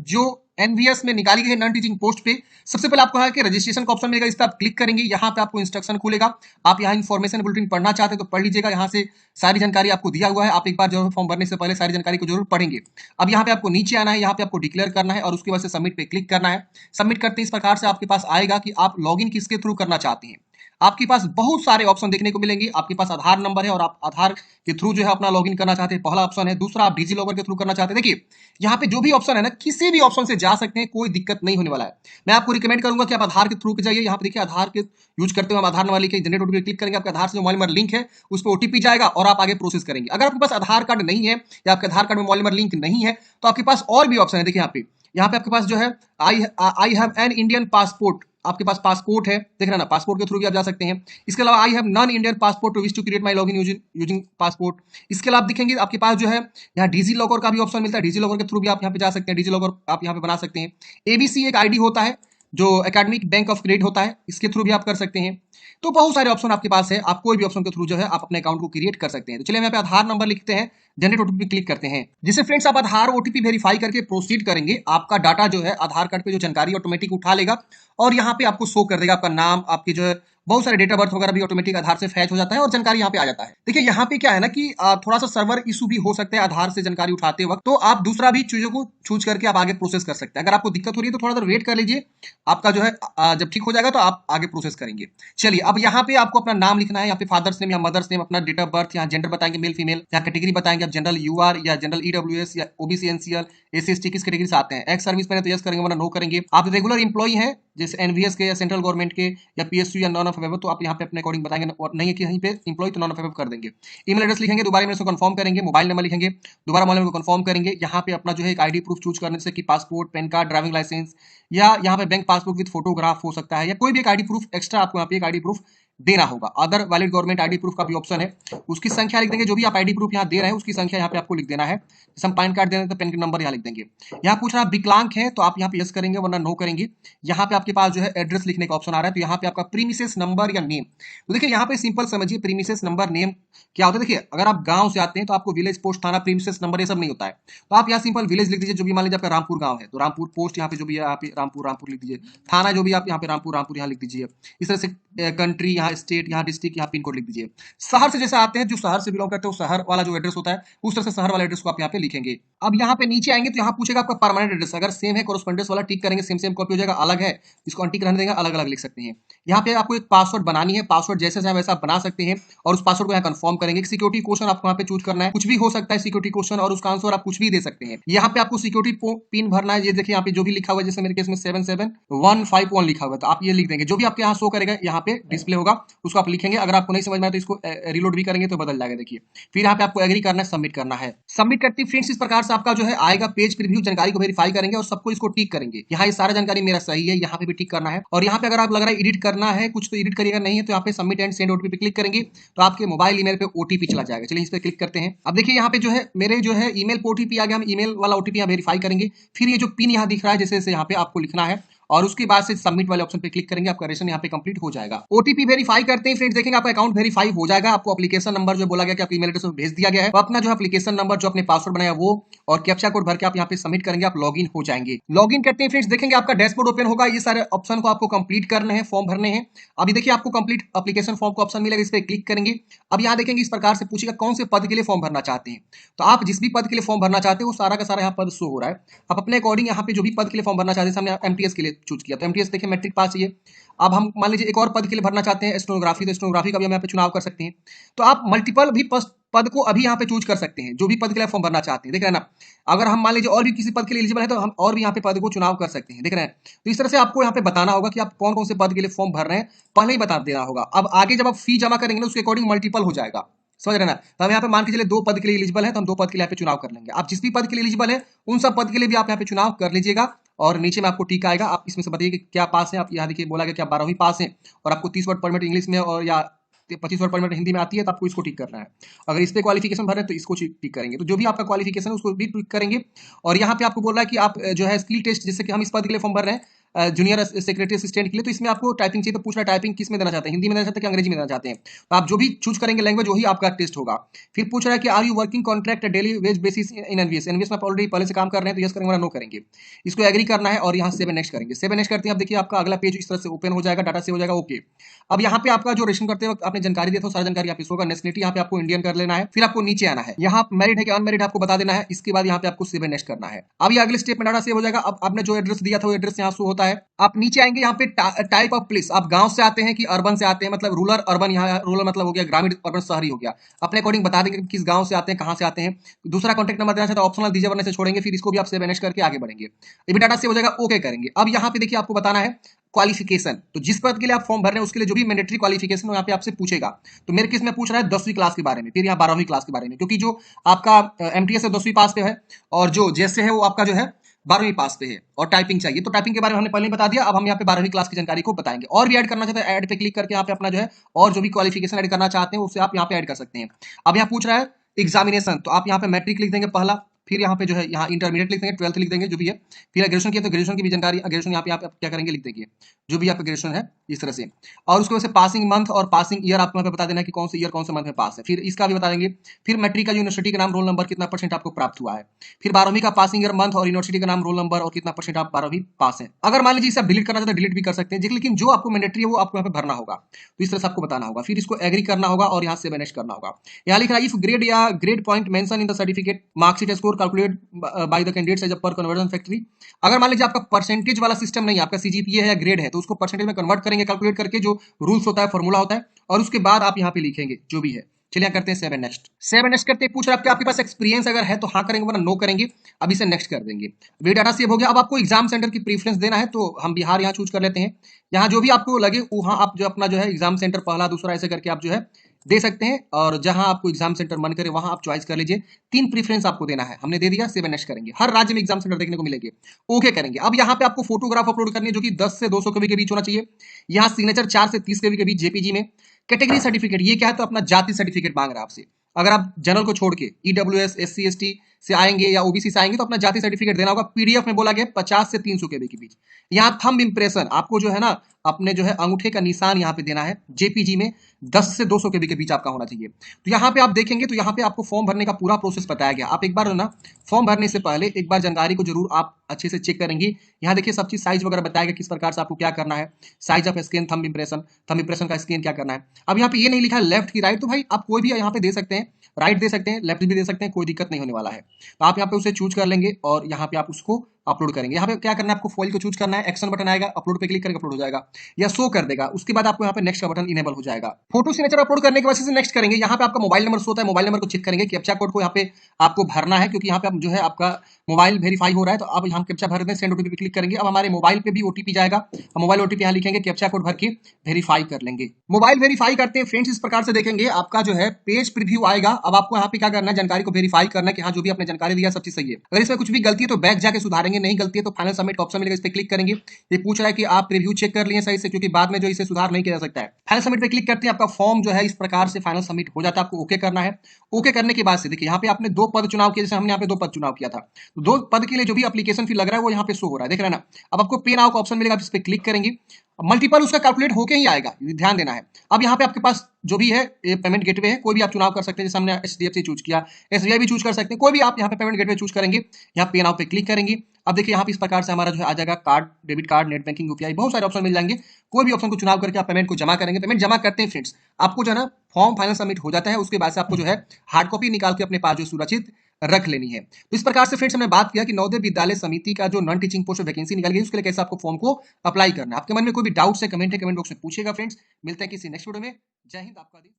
जो एनवीएस में निकाली गई है नॉन टीचिंग पोस्ट पे, सबसे पहले आपको यहाँ के रजिस्ट्रेशन का ऑप्शन मिलेगा, इस पर आप क्लिक करेंगे, यहाँ पे आपको इंस्ट्रक्शन खुलेगा। आप यहाँ इन्फॉर्मेशन बुलेटिन पढ़ना चाहते हैं तो पढ़ लीजिएगा, यहाँ से सारी जानकारी आपको दिया हुआ है। आप एक बार जरूर फॉर्म भरने से पहले सारी जानकारी को जरूर पढ़ेंगे। अब यहाँ पे आपको नीचे आना है, यहाँ पे आपको डिक्लेयर करना है और उसके बाद से सबमिट पे क्लिक करना है। सबमिट करते इस प्रकार से आपके पास आएगा कि आप लॉगिन किसके थ्रू करना चाहते हैं। आपके पास बहुत सारे ऑप्शन देखने को मिलेंगे। आपके पास आधार नंबर है और आप आधार के थ्रू जो है अपना लॉगिन करना चाहते हैं, पहला ऑप्शन है। दूसरा, आप डिजी लॉकर के थ्रू करना चाहते हैं। देखिए यहाँ पे जो भी ऑप्शन है ना, किसी भी ऑप्शन से जा सकते हैं, कोई दिक्कत नहीं होने वाला है। मैं आपको रिकमेंड करूंगा कि आप आधार के थ्रू के जाइए। यहाँ पे देखिए आधार के यूज करते हुए हम आधार नंबर लिखे जनरेट ओटीपी क्लिक करेंगे, आपके आधार से जो मोबाइल नंबर लिंक है उस पर ओटीपी जाएगा और आप आगे प्रोसेस करेंगे। अगर आपके पास आधार कार्ड नहीं है या आपके आधार कार्ड में मोबाइल नंबर लिंक नहीं है तो आपके पास और भी ऑप्शन है। देखिए यहाँ पे आपके पास जो है I have an Indian passport, आपके पास पासपोर्ट है, देख रहे ना, पासपोर्ट के थ्रू भी आप जा सकते हैं। इसके अलावा I have non Indian passport to wish to create my login using passport. इसके अलावा आप दिखेंगे आपके पास जो है यहाँ डिजी लॉकर का भी ऑप्शन मिलता है, डिजी लॉकर के थ्रू भी आप यहाँ पे जा सकते हैं, डिजी लॉकर आप यहाँ पे बना सकते हैं। एबीसी एक आईडी होता है जो एकेडमिक बैंक ऑफ क्रेडिट होता है, इसके थ्रू भी आप कर सकते हैं। तो बहुत सारे ऑप्शन आपके पास है, आप कोई भी ऑप्शन के थ्रू जो है आप अपने अकाउंट को क्रिएट कर सकते हैं। तो चलिए यहाँ पे आधार नंबर लिखते हैं, जनरेट ओटीपी क्लिक करते हैं। जिससे फ्रेंड्स आप आधार ओटीपी वेरीफाई करके प्रोसीड करेंगे, आपका डाटा जो है आधार कार्ड पे जो जानकारी ऑटोमेटिक उठा लेगा और यहाँ पे आपको शो कर देगा आपका नाम, आपकी जो है बहुत सारे डेट ऑफ बर्थ वगैरह भी ऑटोमेटिक आधार से फैच हो जाता है और जानकारी यहाँ पे आ जाता है। देखिए यहाँ पे क्या है ना कि थोड़ा सा सर्वर इशू भी हो सकता है आधार से जानकारी उठाते वक्त, तो आप दूसरा भी चीजों को चूज करके आप आगे प्रोसेस कर सकते हैं। अगर आपको दिक्कत हो रही है तो थोड़ा देर वेट कर लीजिए, आपका जो है जब ठीक हो जाएगा तो आप आगे प्रोसेस करेंगे। चलिए अब यहाँ पे आपको अपना नाम लिखना है, यहाँ पे फादर्स नेम या मदर्स नेम, अपना डेट ऑफ बर्थ, यहाँ जेंडर बताएंगे मेल फीमेल, यहाँ कैटेगरी बताएंगे आप जनरल यूआर या जनरल ईडब्ल्यूएस या ओबीसी एनसीएल एससी एसटी किस कैटेगरी से आते हैं। एक्स सर्विस में तो यस करेंगे वरना नो करेंगे। आप रेगुलर एम्प्लॉई हैं जैसे एनवीएस के या सेंट्रल गवर्नमेंट के या पीएसयू या नॉन ऑफ अवेलेबल, तो आप यहाँ पे अपने अकॉर्डिंग बताएंगे, और नहीं है कि कहीं पे एम्प्लॉय तो नॉन ऑफ अवेलेबल कर देंगे। ईमेल एड्रेस लिखेंगे, दोबारा ईमेल से कंफर्म करेंगे, मोबाइल नंबर लिखेंगे, दोबारा मोबाइल नंबर को कंफर्म करेंगे। यहाँ पे अपना जो है एक आईडी प्रूफ चूज करने से कि passport, PAN card, driving licence या यहाँ पे बैंक पासबुक विद फोटोग्राफ हो सकता है या कोई भी एक आईडी प्रूफ एक्स्ट्रा आपको यहाँ पे एक आईडी प्रूफ देना होगा। Other valid government ID proof का भी ऑप्शन है, उसकी संख्या लिख देंगे। जो भी आप आईडी प्रूफ यहाँ दे रहे हैं उसकी संख्या यहाँ पे आपको लिख देना है। जैसे हम पैन कार्ड दे रहे हैं तो पैन कार्ड नंबर यहाँ लिख देंगे। यहाँ पूछ रहा है विकलांग है तो आप यहाँ पे यस करेंगे वरना नो करेंगे। यहाँ पे आपके पास जो है एड्रेस लिखने का ऑप्शन आ रहा है, तो यहाँ पे आपका प्रीमिसेस नंबर या नेम, तो देखिए यहाँ पे सिंपल समझिए प्रीमिसेस नंबर नेम क्या होता है। देखिए अगर आप गांव से आते हैं तो आपको विलेज पोस्ट थाना प्रीमिसेस नंबर ये सब नहीं होता है, तो आप यहाँ सिंपल विलेज लिख दीजिए। जो भी मान लीजिए आपका रामपुर गांव है तो रामपुर पोस्ट यहाँ पे जो भी है यहाँ पे रामपुर लिख दीजिए। थाना जो भी आप यहाँ पे रामपुर यहाँ लिख दीजिए। इस तरह से कंट्री यहाँ स्टेट यहाँ डिस्ट्रिक्ट यहाँ पिन कोड लिख दीजिए। शहर से जैसे आते हैं, जो शहर से बिलोंग करते हैं, शहर वाला जो एड्रेस होता है उस तरह से शहर वाला एड्रेस को आप यहाँ पे लिखेंगे। अब यहाँ पे नीचे आएंगे तो यहाँ पूछेगा आपका परमानेंट एड्रेस, अगर सेम है कोरस्पोंडेंस वाला टिक करेंगे, सेम कॉपी हो जाएगा। अलग है इसको अनटिक रहने देंगे, अलग अलग लिख सकते हैं। यहाँ पे आपको एक पासवर्ड बनानी है, पासवर्ड जैसे चाहे वैसा बना सकते हैं और उस पासवर्ड को यहाँ कंफर्म करेंगे। सिक्योरिटी क्वेश्चन आपको यहाँ पे चूज करना है, कुछ भी हो सकता है सिक्योरिटी क्वेश्चन और उसका आंसर आप कुछ भी दे सकते हैं। यहाँ पे आपको सिक्योरिटी पिन भरना है। ये देखिए यहाँ पे जो भी लिखा हुआ है, जैसे मेरे केस में 77151 लिखा हुआ है, तो आप ये लिख देंगे। जो भी आपके यहाँ शो करेगा यहाँ पे डिस्प्ले होगा उसको आप लिखेंगे। अगर आपको नहीं समझ में आए तो इसको रिलोड भी करेंगे तो बदल जाएगा। देखिए फिर यहाँ पे आपको एग्री करना है, सबमिट करना है। सबमिट करते फ्रेंड्स इस प्रकार से आपका जो है आएगा पेज प्रीव्यू, जानकारी को वेरीफाई करेंगे और सबको इसको टिक करेंगे। यहाँ ये सारा जानकारी मेरा सही है, यहाँ पे भी टिक करना है। और यहाँ पे अगर आप लग रहा है एडिट करना है कुछ तो एडिट करिएगा, नहीं है तो यहाँ पे सबमिट एंड सेंड ओटीपी पे क्लिक करेंगे तो आपके मोबाइल ईमेल पे ओटीपी चला जाएगा। चलिए इस पे क्लिक करते हैं। अब देखिए यहाँ पे जो है मेरे जो है ईमेल पे ओटीपी आ गया, हम ईमेल वाला ओटीपी यहाँ वेरीफाई करेंगे। फिर ये जो पिन यहाँ दिख रहा है जैसे यहाँ पे आपको लिखना है और उसके बाद से सबमिट वाले ऑप्शन पे क्लिक करेंगे, आपका रेशन यहाँ पे कंप्लीट हो जाएगा। ओटीपी वेरीफाई करते हैं फ्रेंड्स, देखेंगे आपका अकाउंट वेरीफाई हो जाएगा। आपको एप्लीकेशन नंबर जो बोला गया कि आपकी ईमेल एड्रेस पर भेज दिया गया है, तो अपना जो एप्लीकेशन नंबर जो अपने पासवर्ड बनाया वो और कैप्चा कोड भर के आप यहाँ पे सबमिट करेंगे, आप लॉगिन हो जाएंगे। लॉगिन करते हैं फ्रेंड्स, देखेंगे आपका डैशबोर्ड ओपन होगा। ये सारे ऑप्शन को आपको कंप्लीट करने हैं, फॉर्म भरने हैं। अभी देखिए आपको कंप्लीट एप्लीकेशन फॉर्म का ऑप्शन मिलेगा, इस पर क्लिक करेंगे। अब यहाँ देखेंगे इस प्रकार से पूछेगा कौन से पद के लिए फॉर्म भरना चाहते हैं, तो आप जिस भी पद के लिए फॉर्म भरना चाहते हैं वो सारा का सारा यहाँ पद शो हो रहा है। आप अपने अकॉर्डिंग यहाँ पे जो भी पद के लिए फॉर्म भरना चाहते हैं, हमने एमटीएस के लिए चूज किया तो एमटीएस देखिए मैट्रिक पास चाहिए। अब हम मान लीजिए एक और पद के लिए भरना चाहते हैं स्टेनोग्राफी, तो स्टेनोग्राफी का भी हम यहाँ पे चुनाव कर सकते हैं। तो आप मल्टीपल भी पद को अभी यहाँ पे चूज कर सकते हैं, जो भी पद के लिए फॉर्म भरना चाहते हैं। देख रहे हैं ना, अगर हम मान लीजिए और भी किसी पद के लिए एलिजिबल है तो हम और भी यहाँ पे पद को चुनाव कर सकते हैं। देख रहे हैं, तो इस तरह से आपको यहाँ पे बताना होगा कि आप कौन कौन से पद के लिए फॉर्म भर रहे हैं, पहले ही बता देना होगा। अब आगे जब आप फी जमा करेंगे ना उसके अकॉर्डिंग मल्टीपल हो जाएगा, समझ रहे ना। तो हम यहाँ पे मान के चलिए 2 पद के लिए एलिजिबल है तो हम 2 पद के लिए यहाँ पे चुनाव कर लेंगे। आप जिस भी पद के लिए एलिजिबल है उन सब पद के लिए भी आप यहाँ पे चुनाव कर लीजिएगा और नीचे में आपको टिक आएगा। आप इसमें से बताइए कि क्या पास है। आप यहाँ देखिए बोला गया कि आप 12वीं पास हैं और आपको 30 वर्ड परमिट इंग्लिश में और या 25 वर्ड परमिट हिंदी में आती है तो आपको इसको टिक करना है। अगर इस पे क्वालिफिकेशन भर रहे हैं तो इसको टिक करेंगे। तो जो भी आपका क्वालिफिकेशन है उसको भी टिक करेंगे। और यहाँ पे आपको बोल रहा है कि आप जो है स्किल टेस्ट, जैसे कि हम इस पद के लिए फॉर्म भर रहे हैं, जूनियर सेक्रेटरी असिस्टेंट के लिए, तो इसमें आपको टाइपिंग चाहिए, तो पूछ रहा है टाइपिंग किस में देना चाहते हैं, हिंदी में देना चाहते हैं कि अंग्रेजी में देना चाहते हैं। तो आप जो भी चूज करेंगे लैंग्वेज वही आपका टेस्ट होगा। फिर पूछ रहा है कि are you working contract daily wage basis in NVS, NVS में आप ऑलरेडी पहले से काम कर रहे हैं तो यस करेंगे वरना नो करेंगे। इसको एग्री करना है और यहाँ सेव नेक्स्ट करेंगे। सेव नेक्स्ट करते हैं, अब देखिए आपका अगला पेज इस तरह से ओपन हो जाएगा, डाटा सेव हो जाएगा। ओके, अब यहाँ पे आपका जो रजिस्ट्रेशन करते वक्त आपने जानकारी दिया था सारा जानकारी यहाँ पे होगा। नेशनलिटी यहाँ पे आपको इंडियन कर लेना है, फिर आपको नीचे आना है, यहाँ मैरिड है कि अनमैरिड आपको बता देना है। इसके बाद यहाँ पे आपको सेव नेक्स्ट करना है। अब ये अगले स्टेप में डाटा सेव हो जाएगा। अब आपने जो एड्रेस दिया था वो एड्रेस यहाँ शो होता है। आप नीचे आएंगे, यहाँ पे टाइप ऑफ प्लेस, आप गांव से आते हैं कि अर्बन से आते हैं, मतलब रूरल अर्बन, यहाँ रूरल मतलब हो गया ग्रामीण, अर्बन शहरी हो गया। अपने अकॉर्डिंग बता देंगे किस गांव से आते हैं, कहां से आते हैं। दूसरा कॉन्टैक्ट नंबर देना चाहते हैं ऑप्शनल दीजिए वरना से छोड़ेंगे, फिर इसको भी आप सेव नेक्स्ट करके आगे बढ़ेंगे। ये भी डाटा सेव हो जाएगा। ओके करेंगे। अब यहाँ पे देखिए आपको बताना है क्वालिफिकेशन, तो जिस पद के लिए आप फॉर्म भर रहे हैं उसके लिए जो भी मैंडेटरी क्वालिफिकेशन यहाँ पे आपसे पूछेगा। तो मेरे केस में पूछ रहा है 10वीं क्लास के बारे में, फिर यहाँ 12वीं क्लास के बारे में, क्योंकि जो आपका एमटीएस है 10वीं पास पे है और जो जेएसए है वो आपका जो है 12वीं पास पे है, और टाइपिंग चाहिए तो टाइपिंग के बारे में हमने पहले ही बता दिया। अब हम यहाँ पे 12वीं क्लास की जानकारी को बताएंगे। और भी ऐड करना चाहते हैं ऐड पे क्लिक करके यहाँ पे अपना जो है और जो भी क्वालिफिकेशन ऐड करना चाहते हैं उसे आप यहाँ पे ऐड कर सकते हैं। अब यहाँ पूछ रहा है एग्जामिनेशन, तो आप यहाँ पे मैट्रिक लिख देंगे पहला, फिर यहाँ पे जो है यहाँ इंटरमीडिएट लिख देंगे, 12th लिख देंगे जो भी है, फिर ग्रेजुएशन किया तो ग्रेजुएशन की भी जानकारी, ग्रेजुएशन यहाँ पे आप क्या करेंगे लिख देंगे जो भी आपका ग्रेजुएशन है इस तरह से। और उसके वजह से पासिंग मंथ और पासिंग ईयर आपको यहाँ पे बता देना है कि कौन से ईयर कौन से मंथ में पास है, फिर इसका भी बता देंगे। फिर मैट्रिक का यूनिवर्सिटी का नाम, रोल नंबर, कितना परसेंट आपको प्राप्त हुआ है। फिर 12वीं का पासिंग ईयर, मंथ और यूनिवर्सिटी का नाम, रोल नंबर और कितना परसेंट आप 12वीं पास है। अगर मान लीजिए इसे आप डिलीट करना चाहते हैं डिलीट भी कर सकते हैं, लेकिन जो आपको मैंडेटरी है वो आपको यहाँ पे भरना होगा, तो इस तरह से आपको बताना होगा। फिर इसको एग्री करना होगा और यहाँ से मैनेज करना होगा। यहाँ लिख रहा है इफ ग्रेड या grade point mention in the certificate marksheet score calculate by the candidates as a per conversion factory. अगर मान लीजिए आपका परसेंटेज वाला सिस्टम नहीं है, आपका सीजीपीए है या ग्रेड है, तो उसको परसेंटेज में कन्वर्ट करेंगे कैलकुलेट करके, जो रूल्स होता है फॉर्मूला होता है, और उसके बाद आप यहाँ पे लिखेंगे जो भी है। चलिए करते हैं 7 नेक्स्ट। 7 नेक्स्ट करते हैं, पूछ रहा है आपके पास एक्सपीरियंस अगर है तो हाँ करेंगे वरना नो करेंगे। अब इसे नेक्स्ट कर देंगे। वे डाटा सेव हो गया। अब आपको एग्जाम सेंटर की प्रीफरेंस देना है, तो हम बिहार यहाँ चूज कर लेते हैं। यहाँ जो भी आपको लगे वहाँ आप जो अपना जो है एग्जाम सेंटर पहला दूसरा ऐसे करके आप जो है दे सकते हैं, और जहां आपको एग्जाम सेंटर मन करे वहां आप चॉइस कर लीजिए। 3 प्रीफरेंस आपको देना है, हमने दे दिया। 7 नेक्स्ट करेंगे। हर राज्य में एग्जाम सेंटर देखने को मिलेंगे। ओके करेंगे। अब यहाँ पे आपको फोटोग्राफ अपलोड करनी है जो कि 10 से 200 केबी के बीच होना चाहिए। यहाँ सिग्नेचर 4 से 30 केबी के बीच जेपीजी में। कैटेगरी सर्टिफिकेट, ये क्या है तो अपना जाति सर्टिफिकेट मांग रहा है आपसे। अगर आप जनरल को छोड़ के ईडब्ल्यूएस एससी एसटी से आएंगे या ओबीसी से आएंगे तो अपना जाति सर्टिफिकेट देना होगा। पीडीएफ में बोला गया 50 से 300 केबी के बीच। यहाँ थंब इंप्रेशन, आपको जो है ना अपने जो है अंगूठे का निशान यहाँ पे देना है। जेपीजी में 10 से 200 केबी के बीच आपका होना चाहिए। तो यहाँ पे आप देखेंगे तो यहाँ पे आपको फॉर्म भरने का पूरा प्रोसेस बताया गया। आप एक बार ना फॉर्म भरने से पहले एक बार जानकारी को जरूर आप अच्छे से चेक करेंगे। यहाँ देखिए सब चीज साइज वगैरह बताया गया किस प्रकार से आपको क्या करना है। Size of scan, thumb impression का स्कैन क्या करना है। अब यहाँ पे ये नहीं लिखा है लेफ्ट की राइट, तो भाई आप कोई भी यहाँ पे दे सकते हैं, राइट दे सकते हैं, लेफ्ट भी दे सकते हैं, कोई दिक्कत नहीं होने वाला है। तो आप यहाँ पे उसे चूज कर लेंगे और यहाँ पे आप उसको अपलोड करेंगे। यहाँ पे क्या करना है आपको फाइल को चूज करना है, एक्शन बटन आएगा, अपलोड पे क्लिक करके अपलोड हो जाएगा या शो कर देगा। उसके बाद आपको यहाँ पे नेक्स्ट का बटन इनेबल हो जाएगा। फोटो सिग्नेचर अपलोड करने के बाद से नेक्स्ट करेंगे। यहाँ पे आपका मोबाइल नंबर शो होता है, मोबाइल नंबर को चेक करेंगे। कैप्चा कोड को यहाँ पे आपको भरना है क्योंकि यहाँ पे जो है आपका मोबाइल वेरीफाई हो रहा है। तो अब हम कैप्चा भर दें, सेंड ओटीपी क्लिक करेंगे। अब हमारे मोबाइल पे भी ओटीपी जाएगा, हम मोबाइल ओटीपी यहाँ लिखेंगे, कैप्चा कोड भर के वेरीफाई कर लेंगे। मोबाइल वेरीफाई करते हैं फ्रेंड्स, इस प्रकार से देखेंगे आपका जो है पेज प्रीव्यू आएगा। अब आपको यहाँ पे क्या करना है, जानकारी को वेरीफाई करना है कि हाँ जो भी आपने जानकारी दिया सब चीज सही है। अगर इसमें कुछ भी गलती है तो बैक जाके सुधारेंगे, नहीं गलती है तो फाइनल सबमिट का ऑप्शन मिलेगा, इस पे क्लिक करेंगे। ये पूछ रहा है कि आप रिव्यू चेक कर लिए सही से, क्योंकि बाद में जो इसे सुधार नहीं किया जा सकता है। फाइनल सबमिट पे क्लिक करते हैं, आपका फॉर्म जो है इस प्रकार से फाइनल सबमिट हो जाता है। आपको ओके करना है। ओके करने के बाद से देखिए यहाँ पे आपने 2 पद चुनाव किया, जैसे हमने यहाँ पे 2 पद चुनाव किया था, तो 2 पद के लिए जो भी एप्लीकेशन फी लग रहा है वो यहाँ पे शो हो रहा है, देख रहे हैं ना। अब आपको पे नाउ का ऑप्शन मिलेगा, आप इस पे क्लिक करेंगे, मल्टीपल उसका कैलकुलेट होके ही आएगा, ध्यान देना है। अब यहाँ पे आपके पास जो भी है पेमेंट गेटवे है, कोई भी आप चुनाव कर सकते हैं। जैसे हमने एचडीएफसी चूज किया, एसबीआई भी चूज कर सकते हैं, कोई भी आप यहाँ पे पेमेंट गेटवे चूज करेंगे। यहाँ पे नाउ पे क्लिक करेंगे। अब देखिए यहाँ पे इस प्रकार से हमारा जो है आ जाएगा card, debit card, net banking, UPI, बहुत सारे ऑप्शन मिल जाएंगे। कोई भी ऑप्शन को चुनाव करके आप पेमेंट को जमा करेंगे। पेमेंट जमा करते हैं फ्रेंड्स, आपको जो है ना फॉर्म फाइनल सबमिट हो जाता है। उसके बाद से आपको जो है हार्ड कॉपी निकाल के अपने पास जो सुरक्षित रख लेनी है। तो इस प्रकार से फ्रेंड्स हमने बात किया कि नवोदय विद्यालय समिति का जो नॉन टीचिंग पोस्ट वैकेंसी निकल गई, उसके लिए कैसे आपको फॉर्म को अप्लाई करना है। आपके मन में कोई भी डाउट है कमेंट बॉक्स में पूछेगा फ्रेंड्स। मिलते हैं किसी नेक्स्ट वीडियो में। जय हिंद, आपका दिन